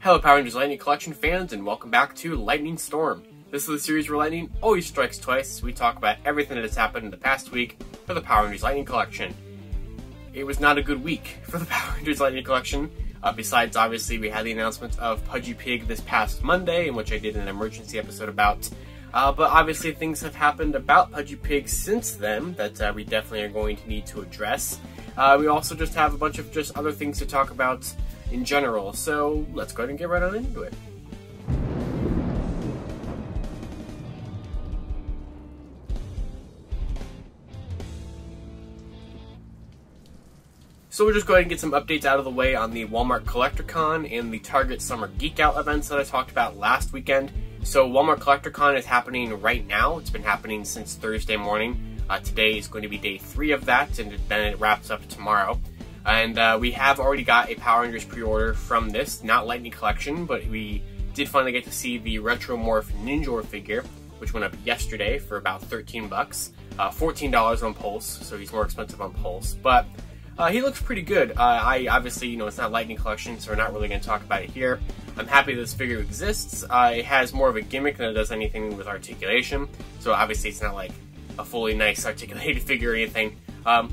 Hello Power Rangers Lightning Collection fans, and welcome back to Lightning Storm. This is the series where lightning always strikes twice. We talk about everything that has happened in the past week for the Power Rangers Lightning Collection. It was not a good week for the Power Rangers Lightning Collection. Besides, obviously, we had the announcement of Pudgy Pig this past Monday, in which I did an emergency episode about. But obviously things have happened about Pudgy Pig since then that we definitely are going to need to address. We also just have a bunch of just other things to talk about in general, so let's go ahead and get right on into it. So we'll just go ahead and get some updates out of the way on the Walmart CollectorCon and the Target Summer Geek Out events that I talked about last weekend. So Walmart CollectorCon is happening right now. It's been happening since Thursday morning. Today is going to be day 3 of that, and then it wraps up tomorrow. And we have already got a Power Rangers pre-order from this, not Lightning Collection, but we did finally get to see the Retromorph Ninjor figure, which went up yesterday for about 13 bucks, $14 on Pulse, so he's more expensive on Pulse, but he looks pretty good. I obviously, it's not Lightning Collection, so we're not really going to talk about it here. I'm happy this figure exists. It has more of a gimmick than it does anything with articulation, so obviously it's not like a fully nice articulated figure or anything.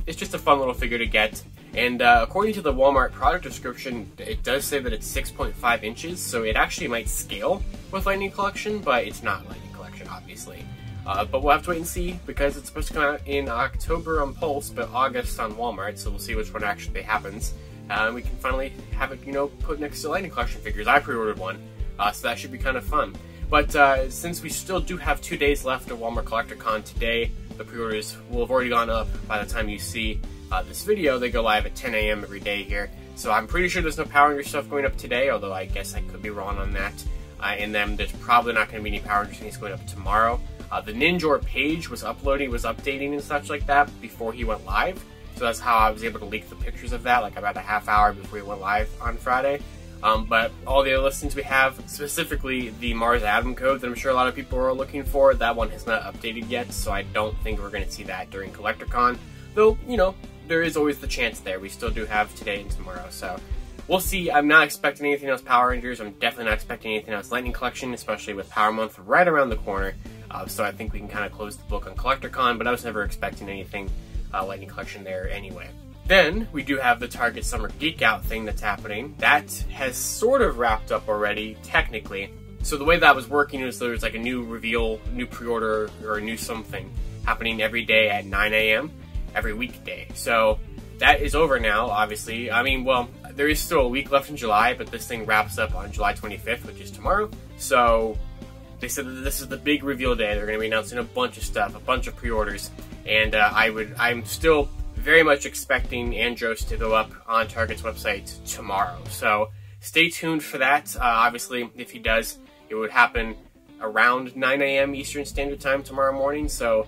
It's just a fun little figure to get. And according to the Walmart product description, it does say that it's 6.5 inches, so it actually might scale with Lightning Collection, but it's not Lightning Collection, obviously. But we'll have to wait and see, because it's supposed to come out in October on Pulse, but August on Walmart, so we'll see which one actually happens. And we can finally have it, put next to Lightning Collection figures. I pre-ordered one, so that should be kind of fun. But since we still do have 2 days left of Walmart CollectorCon today, the pre-orders will have already gone up by the time you see this video. They go live at 10 a.m. every day here, so I'm pretty sure there's no Power Rangers stuff going up today, although I guess I could be wrong on that. And then there's probably not going to be any Power Rangers things going up tomorrow. The Ninjor page was updating and such like that before he went live, so that's how I was able to leak the pictures of that, like about a half hour before he went live on Friday. But all the other listings we have, specifically the Mars Atom code that I'm sure a lot of people are looking for, that one has not updated yet, so I don't think we're going to see that during CollectorCon. Though, there is always the chance there. We still do have today and tomorrow, so we'll see. I'm not expecting anything else Power Rangers. I'm definitely not expecting anything else Lightning Collection, especially with Power Month right around the corner. So I think we can kind of close the book on CollectorCon, but I was never expecting anything Lightning Collection there anyway. Then we do have the Target Summer Geek Out thing that's happening. That has sort of wrapped up already, technically. So the way that was working is there's like a new reveal, new pre-order, or a new something happening every day at 9 a.m. every weekday. So that is over now, obviously. I mean, well, there is still a week left in July, but this thing wraps up on July 25th, which is tomorrow. So they said that this is the big reveal day. They're going to be announcing a bunch of stuff, a bunch of pre-orders, and I'm still very much expecting Andros to go up on Target's website tomorrow. So stay tuned for that. Obviously, if he does, it would happen around 9 a.m. Eastern Standard Time tomorrow morning. So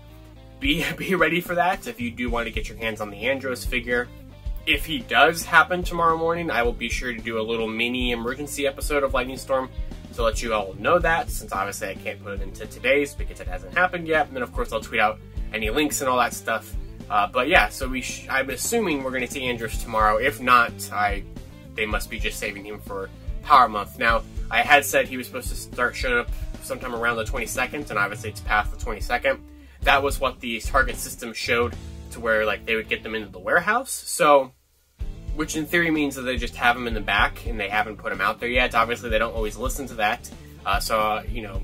be ready for that if you do want to get your hands on the Andros figure. If he does happen tomorrow morning, I will be sure to do a little mini emergency episode of Lightning Storm to let you all know that, since obviously I can't put it into today's because it hasn't happened yet. And then of course I'll tweet out any links and all that stuff. But yeah, so I'm assuming we're going to see Andros tomorrow. If not, they must be just saving him for Power Month. Now, I had said he was supposed to start showing up sometime around the 22nd, and obviously it's past the 22nd. That was what the Target system showed, to where like they would get them into the warehouse. So, which in theory means that they just have them in the back and they haven't put them out there yet. Obviously, they don't always listen to that. So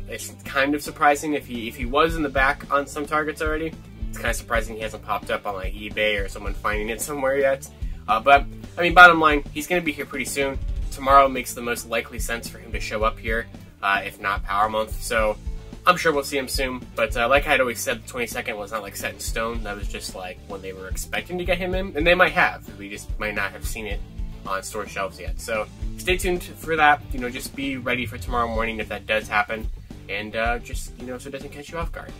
it's kind of surprising if he was in the back on some Targets already. It's kind of surprising he hasn't popped up on like eBay or someone finding it somewhere yet. But I mean, bottom line, he's going to be here pretty soon. Tomorrow makes the most likely sense for him to show up here, if not Power Month. So I'm sure we'll see him soon. But like I'd always said, the 22nd was not like set in stone. That was just like when they were expecting to get him in, and they might have. We just might not have seen it on store shelves yet. So stay tuned for that. Just be ready for tomorrow morning if that does happen, and just so it doesn't catch you off guard.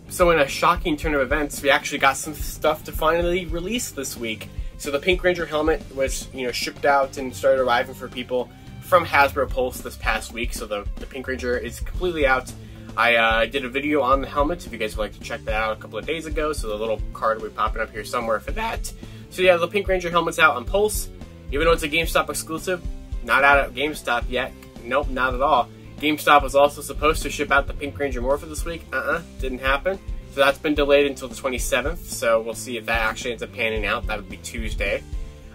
So in a shocking turn of events, we actually got some stuff to finally release this week. So the Pink Ranger helmet was, shipped out and started arriving for people from Hasbro Pulse this past week. So the Pink Ranger is completely out. I did a video on the helmet if you guys would like to check that out a couple of days ago. So the little card will be popping up here somewhere for that. So yeah, the Pink Ranger helmet's out on Pulse, even though it's a GameStop exclusive. Not out at GameStop yet. Nope, not at all. GameStop was also supposed to ship out the Pink Ranger Morpher this week. Didn't happen. So that's been delayed until the 27th, so we'll see if that actually ends up panning out. That would be Tuesday.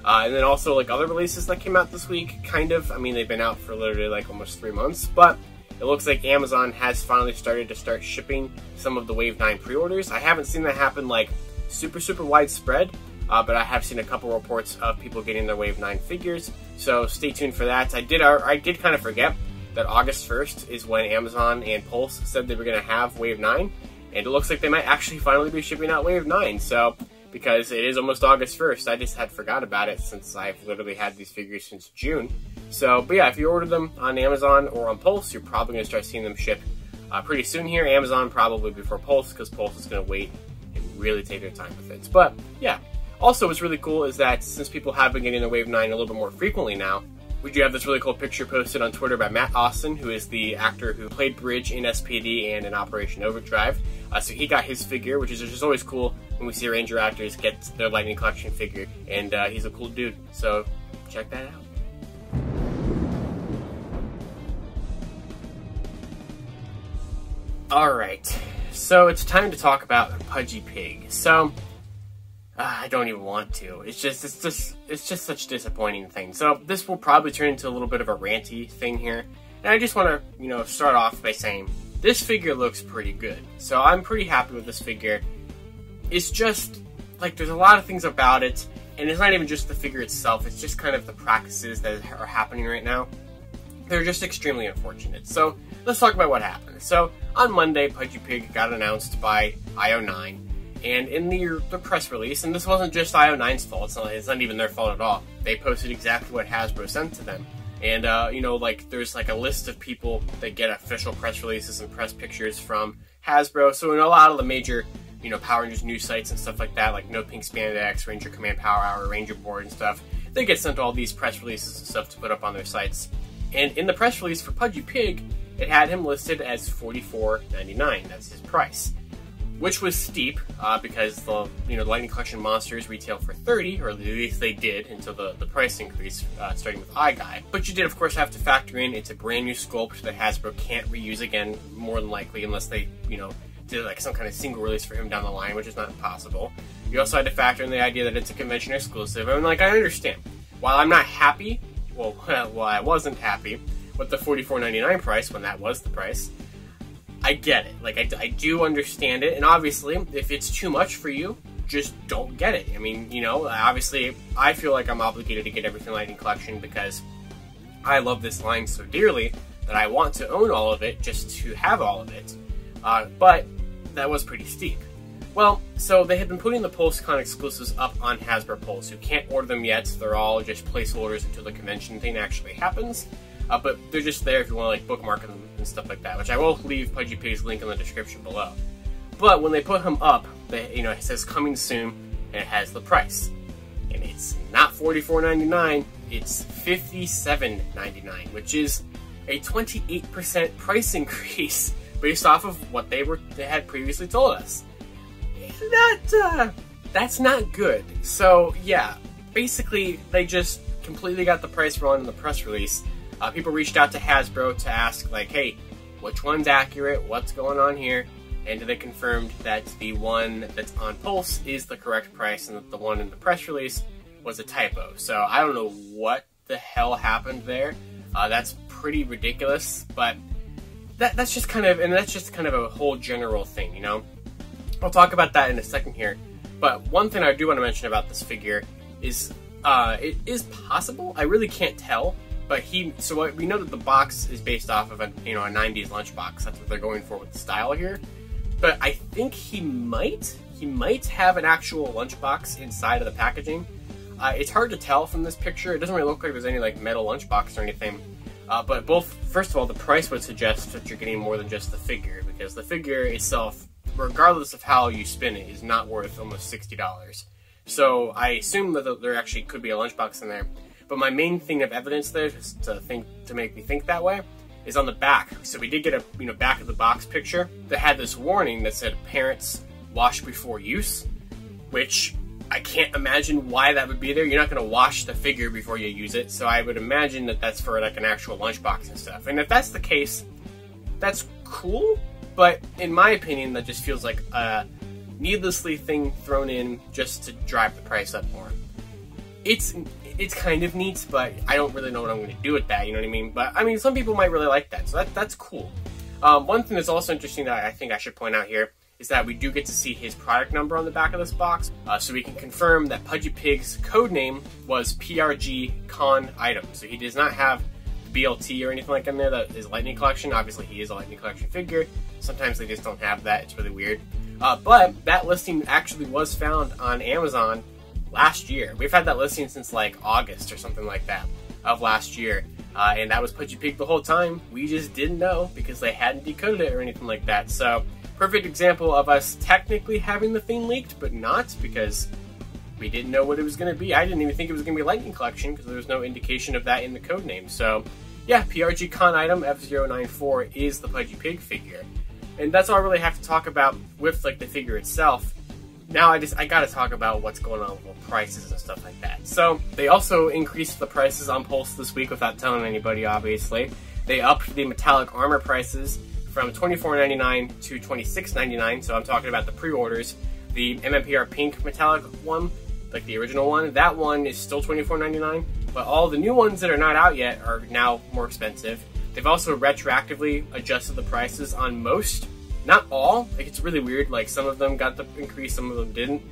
And then also, like, other releases that came out this week, kind of. I mean, they've been out for literally, like, almost 3 months, but it looks like Amazon has finally started to start shipping some of the Wave 9 pre-orders. I haven't seen that happen, like, super widespread, but I have seen a couple reports of people getting their Wave 9 figures, so stay tuned for that. I did kind of forget that August 1st is when Amazon and Pulse said they were going to have Wave 9, and it looks like they might actually finally be shipping out Wave 9, so, because it is almost August 1st. I just had forgot about it since I've literally had these figures since June. So, but yeah, if you order them on Amazon or on Pulse, you're probably going to start seeing them ship pretty soon here. Amazon probably before Pulse, because Pulse is going to wait and really take their time with it. But yeah, also what's really cool is that since people have been getting the Wave 9 a little bit more frequently now, we do have this really cool picture posted on Twitter by Matt Austin, who is the actor who played Bridge in SPD and in Operation Overdrive. So he got his figure, which is just always cool when we see Ranger actors get their Lightning Collection figure. And he's a cool dude, so check that out. Alright, so it's time to talk about Pudgy Pig. So, I don't even want to. It's just such a disappointing thing. So this will probably turn into a little bit of a ranty thing here. And I just want to, start off by saying this figure looks pretty good. So I'm pretty happy with this figure. It's just, like, there's a lot of things about it, and it's not even just the figure itself, it's just kind of the practices that are happening right now. They're just extremely unfortunate. So let's talk about what happened. So on Monday, Pudgy Pig got announced by IO9. And in the press release, and this wasn't just IO9's fault, it's not even their fault at all. They posted exactly what Hasbro sent to them. And, there's like a list of people that get official press releases and press pictures from Hasbro. So in a lot of the major, Power Rangers news sites and stuff like that, like No Pink Spandex, Ranger Command Power Hour, Ranger Board and stuff, they get sent all these press releases and stuff to put up on their sites. And in the press release for Pudgy Pig, it had him listed as $44.99. That's his price. Which was steep, because the Lightning Collection monsters retail for $30, or at least they did until the price increase, starting with iGuy. But you did, of course, have to factor in it's a brand new sculpt that Hasbro can't reuse again, more than likely, unless they, did like some kind of single release for him down the line, which is not possible. You also had to factor in the idea that it's a convention exclusive. I mean, like, I understand. While I'm not happy, well, I wasn't happy with the $44.99 price when that was the price, I get it. Like, I do understand it, and obviously, if it's too much for you, just don't get it. I mean, obviously, I feel like I'm obligated to get everything Lightning Collection because I love this line so dearly that I want to own all of it just to have all of it. But that was pretty steep. Well, so they had been putting the PulseCon exclusives up on Hasbro Pulse. You can't order them yet. They're all just placeholders until the convention thing actually happens. But they're just there if you want to, like, bookmark them and stuff like that, which I will leave Pudgy Pig's link in the description below. But when they put him up, it says coming soon, and it has the price. And it's not $44.99, it's $57.99, which is a 28% price increase based off of what they had previously told us. That's not good. So yeah, basically they just completely got the price wrong in the press release. People reached out to Hasbro to ask, like, hey, which one's accurate? What's going on here? And they confirmed that the one that's on Pulse is the correct price and that the one in the press release was a typo. So I don't know what the hell happened there. That's pretty ridiculous, but that's just kind of a whole general thing, I'll talk about that in a second here. But one thing I do want to mention about this figure is it is possible, I really can't tell, but we know that the box is based off of a 90s lunchbox. That's what they're going for with the style here. But I think he might have an actual lunchbox inside of the packaging. It's hard to tell from this picture. It doesn't really look like there's any like metal lunchbox or anything. But first of all, the price would suggest that you're getting more than just the figure, because the figure itself, regardless of how you spin it, is not worth almost $60. So I assume that there actually could be a lunchbox in there. But my main thing of evidence there, just to make me think that way, is on the back. So we did get a back of the box picture that had this warning that said "Parents, wash before use," which I can't imagine why that would be there. You're not going to wash the figure before you use it, so I would imagine that that's for like an actual lunchbox and stuff. And if that's the case, that's cool, but in my opinion, that just feels like a needlessly thing thrown in just to drive the price up more. It's kind of neat, but I don't really know what I'm going to do with that, you know what I mean? But, I mean, some people might really like that, so that's cool. One thing that's also interesting that I think I should point out here is that we do get to see his product number on the back of this box, so we can confirm that Pudgy Pig's code name was PRG Con Item. So he does not have BLT or anything like in there that is Lightning Collection. Obviously, he is a Lightning Collection figure. Sometimes they just don't have that. It's really weird. But that listing actually was found on Amazon last year. We've had that listing since like August or something like that of last year. And that was Pudgy Pig the whole time. We just didn't know because they hadn't decoded it or anything like that. So, perfect example of us technically having the thing leaked, but not because we didn't know what it was going to be. I didn't even think it was going to be Lightning Collection because there was no indication of that in the code name. So, yeah, PRG Con Item F094 is the Pudgy Pig figure. And that's all I really have to talk about with like the figure itself. Now I gotta talk about what's going on with prices and stuff like that. So they also increased the prices on Pulse this week without telling anybody, obviously. They upped the metallic armor prices from $24.99 to $26.99. So I'm talking about the pre-orders. The MMPR pink metallic one, like the original one, that one is still $24.99. But all the new ones that are not out yet are now more expensive. They've also retroactively adjusted the prices on most, not all. Like, it's really weird. Like, some of them got the increase, some of them didn't.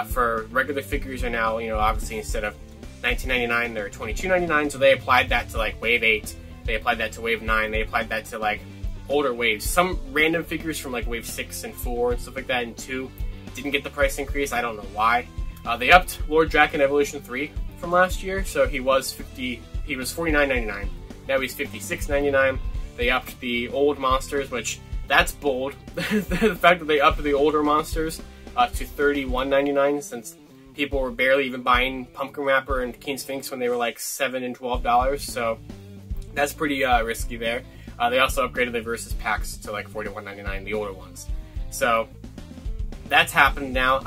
For regular figures are now, you know, obviously instead of $19.99, they're $22.99. So they applied that to like Wave 8. They applied that to Wave 9. They applied that to like older waves. Some random figures from like Wave 6 and 4 and stuff like that and 2 didn't get the price increase. I don't know why. They upped Lord Draken Evolution 3 from last year. So he was $49.99. Now he's $56.99. They upped the old monsters, which that's bold. The fact that they upped the older monsters to $31.99, since people were barely even buying Pumpkin Wrapper and King Sphinx when they were like $7 and $12. So that's pretty risky there. They also upgraded the Versus packs to like $41.99, the older ones. So that's happened now.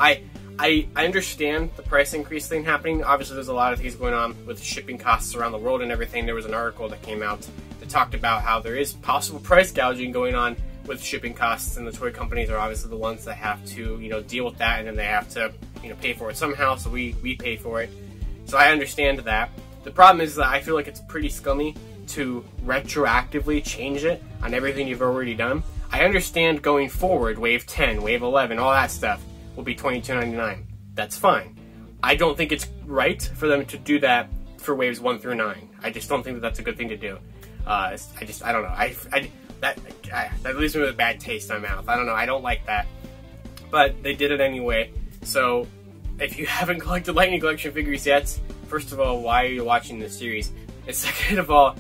I understand the price increase thing happening. Obviously, there's a lot of things going on with shipping costs around the world and everything. There was an article that came out that talked about how there is possible price gouging going on with shipping costs, and the toy companies are obviously the ones that have to, you know, deal with that, and then they have to, you know, pay for it somehow. So we pay for it. So I understand that. The problem is that I feel like it's pretty scummy to retroactively change it on everything you've already done. I understand going forward, Wave 10, Wave 11, all that stuff will be $22.99. That's fine. I don't think it's right for them to do that for waves 1 through 9. I just don't think that that's a good thing to do. I don't know. That leaves me with a bad taste in my mouth. I don't know. I don't like that. But they did it anyway. So if you haven't collected Lightning Collection figures yet, first of all, why are you watching this series? And second of all,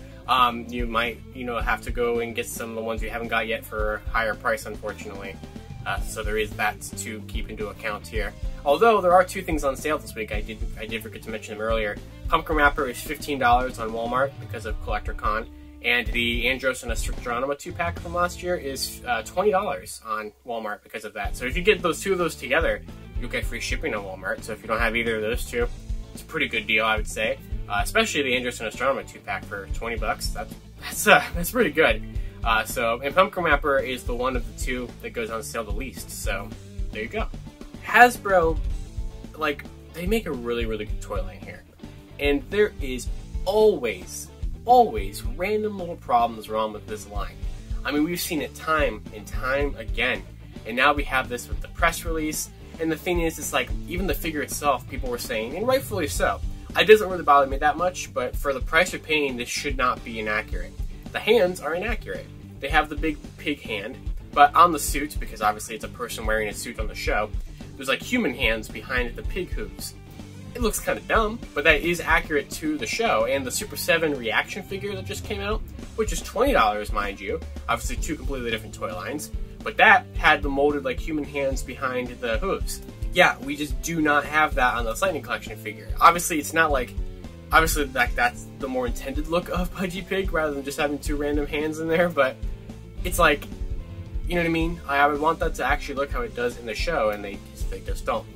you might, you know, have to go and get some of the ones you haven't got yet for a higher price, unfortunately. So there is that to keep into account here. Although there are two things on sale this week, I did forget to mention them earlier. Pumpkin Wrapper is $15 on Walmart because of Collector Con, and the Andros and Astronomia 2-pack from last year is $20 on Walmart because of that. So if you get those two of those together, you'll get free shipping on Walmart. So if you don't have either of those two, it's a pretty good deal, I would say. Especially the Andros and Astronomia 2-pack for $20. That's pretty good. And Pumpkin Wrapper is the one of the two that goes on sale the least, so there you go. Hasbro, like, they make a really, really good toy line here. And there is always random little problems wrong with this line. I mean, we've seen it time and time again. And now we have this with the press release. And the thing is, it's like, even the figure itself, people were saying, and rightfully so, it doesn't really bother me that much, but for the price you're paying, this should not be inaccurate. The hands are inaccurate. They have the big pig hand, but on the suit, because obviously it's a person wearing a suit on the show, there's like human hands behind the pig hooves. It looks kind of dumb, but that is accurate to the show. And the Super 7 reaction figure that just came out, which is $20, mind you, obviously two completely different toy lines, but that had the molded like human hands behind the hooves. Yeah, we just do not have that on the Lightning Collection figure. Obviously, it's not like, obviously that's the more intended look of Pudgy Pig rather than just having two random hands in there, but it's like, you know what I mean? I would want that to actually look how it does in the show, and they just don't.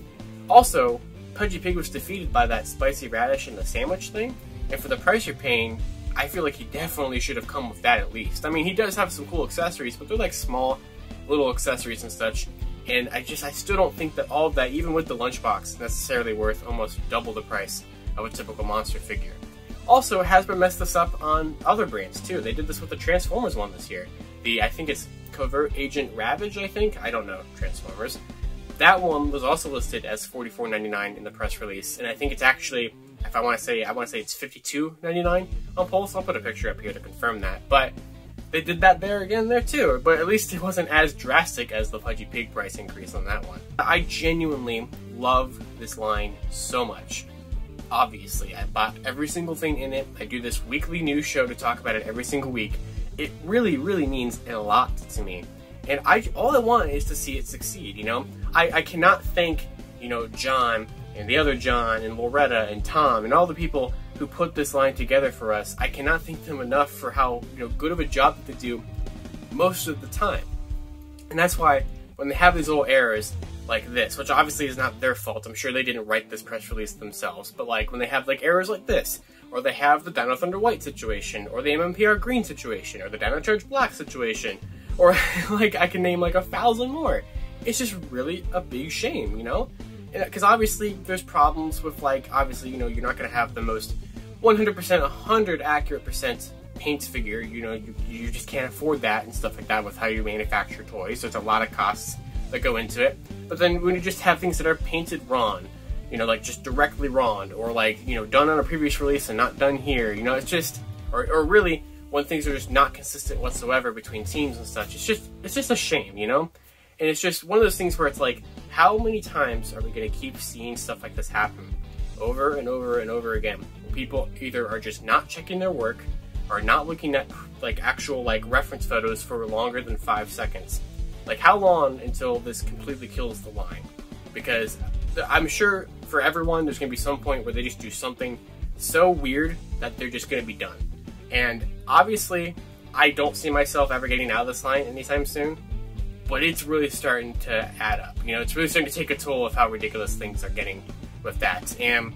Also, Pudgy Pig was defeated by that spicy radish and the sandwich thing, and for the price you're paying, I feel like he definitely should have come with that at least. I mean, he does have some cool accessories, but they're like small little accessories and such, and I still don't think that all of that, even with the lunchbox, is necessarily worth almost double the price of a typical monster figure. Also, Hasbro messed this up on other brands too. They did this with the Transformers one this year. I think it's Covert Agent Ravage, I don't know Transformers. That one was also listed as $44.99 in the press release, and I think it's actually, if I want to say it's $52.99 on Pulse. I'll put a picture up here to confirm that. But they did that there too, but at least it wasn't as drastic as the Pudgy Pig price increase on that one. I genuinely love this line so much. Obviously, I bought every single thing in it. I do this weekly news show to talk about it every single week. It really, really means a lot to me. And all I want is to see it succeed, you know? I cannot thank, you know, John and the other John and Loretta and Tom and all the people who put this line together for us. I cannot thank them enough for how, you know, good of a job that they do most of the time. And that's why when they have these little errors like this, which obviously is not their fault, I'm sure they didn't write this press release themselves, but like when they have like errors like this, or they have the Dino Thunder White situation, or the MMPR Green situation, or the Dino Charge Black situation, or like I can name like 1,000 more. It's just really a big shame, you know? Because obviously there's problems with, like, obviously, you know, you're not going to have the most 100%, 100 accurate percent paint figure, you know, you just can't afford that and stuff like that with how you manufacture toys. There's a lot of costs that go into it. But then when you just have things that are painted wrong, you know, like just directly wrong, or like, you know, done on a previous release and not done here, you know, it's just, or really when things are just not consistent whatsoever between teams and such, it's just a shame, you know? And it's just one of those things where it's like, how many times are we going to keep seeing stuff like this happen over and over and over again? People either are just not checking their work, or not looking at like actual like reference photos for longer than 5 seconds. Like, how long until this completely kills the line? Because I'm sure for everyone there's going to be some point where they just do something so weird that they're just going to be done. And obviously I don't see myself ever getting out of this line anytime soon, but it's really starting to add up. You know, it's really starting to take a toll of how ridiculous things are getting with that. And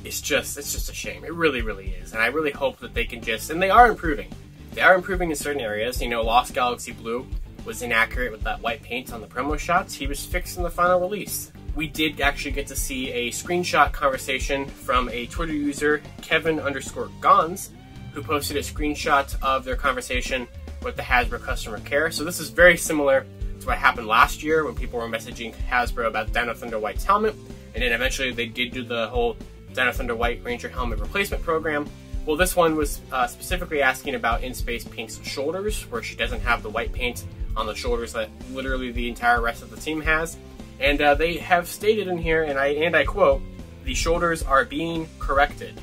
it's just a shame. It really, really is. And I really hope that they can just, and they are improving. They are improving in certain areas. You know, Lost Galaxy Blue was inaccurate with that white paint on the promo shots. He was fixed in the final release. We did actually get to see a screenshot conversation from a Twitter user, Kevin_Gons, who posted a screenshot of their conversation with the Hasbro customer care. So this is very similar to what happened last year when people were messaging Hasbro about Dino Thunder White's helmet, and then eventually they did do the whole Dino Thunder White Ranger helmet replacement program. Well, this one was specifically asking about In Space Pink's shoulders, where she doesn't have the white paint on the shoulders that literally the entire rest of the team has. And they have stated in here, and I quote, "The shoulders are being corrected."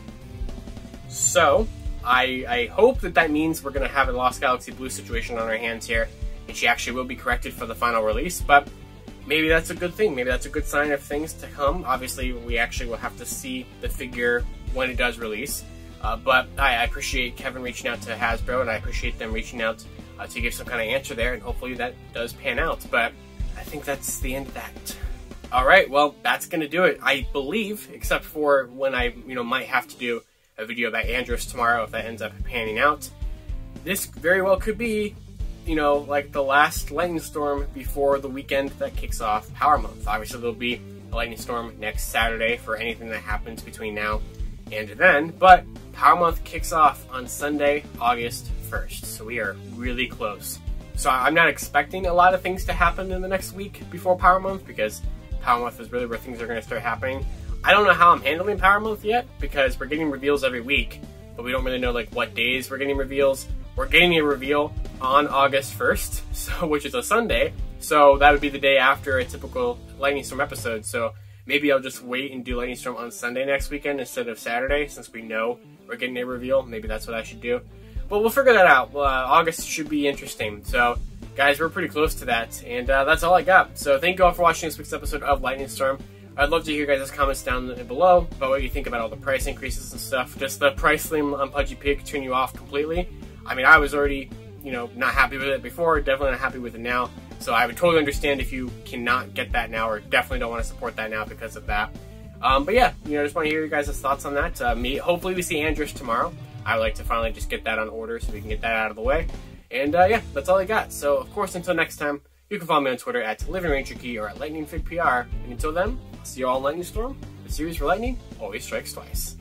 So I hope that means we're going to have a Lost Galaxy Blue situation on our hands here, and she actually will be corrected for the final release, but maybe that's a good thing. Maybe that's a good sign of things to come. Obviously, we actually will have to see the figure when it does release, but I appreciate Kevin reaching out to Hasbro, and I appreciate them reaching out to give some kind of answer there, and hopefully that does pan out, but I think that's the end of that. Alright, well, that's going to do it, I believe, except for when I, might have to do a video about Andros tomorrow if that ends up panning out. This very well could be, like the last lightning storm before the weekend that kicks off Power Month. Obviously there'll be a lightning storm next Saturday for anything that happens between now and then, but Power Month kicks off on Sunday, August 1st, so we are really close. So I'm not expecting a lot of things to happen in the next week before Power Month, because Power Month is really where things are going to start happening. I don't know how I'm handling Power Month yet, because we're getting reveals every week, but we don't really know like what days we're getting reveals. We're getting a reveal on August 1st, so which is a Sunday, so that would be the day after a typical Lightning Storm episode, so maybe I'll just wait and do Lightning Storm on Sunday next weekend instead of Saturday, since we know we're getting a reveal. Maybe that's what I should do. But we'll figure that out. August should be interesting, so guys, we're pretty close to that, and that's all I got. So thank you all for watching this week's episode of Lightning Storm. I'd love to hear your guys' comments down below about what you think about all the price increases and stuff. Does the price limit on Pudgy Pig turn you off completely? I mean, I was already, not happy with it before, definitely not happy with it now. So I would totally understand if you cannot get that now, or definitely don't want to support that now because of that. But yeah, just want to hear your guys' thoughts on that. Hopefully we see Andrus tomorrow. I would like to finally just get that on order so we can get that out of the way. And yeah, that's all I got. So of course, until next time, you can follow me on Twitter at LivingRangerKey or at LightningFigPR. And until then, I'll see you all in Lightning Storm. The series for Lightning always strikes twice.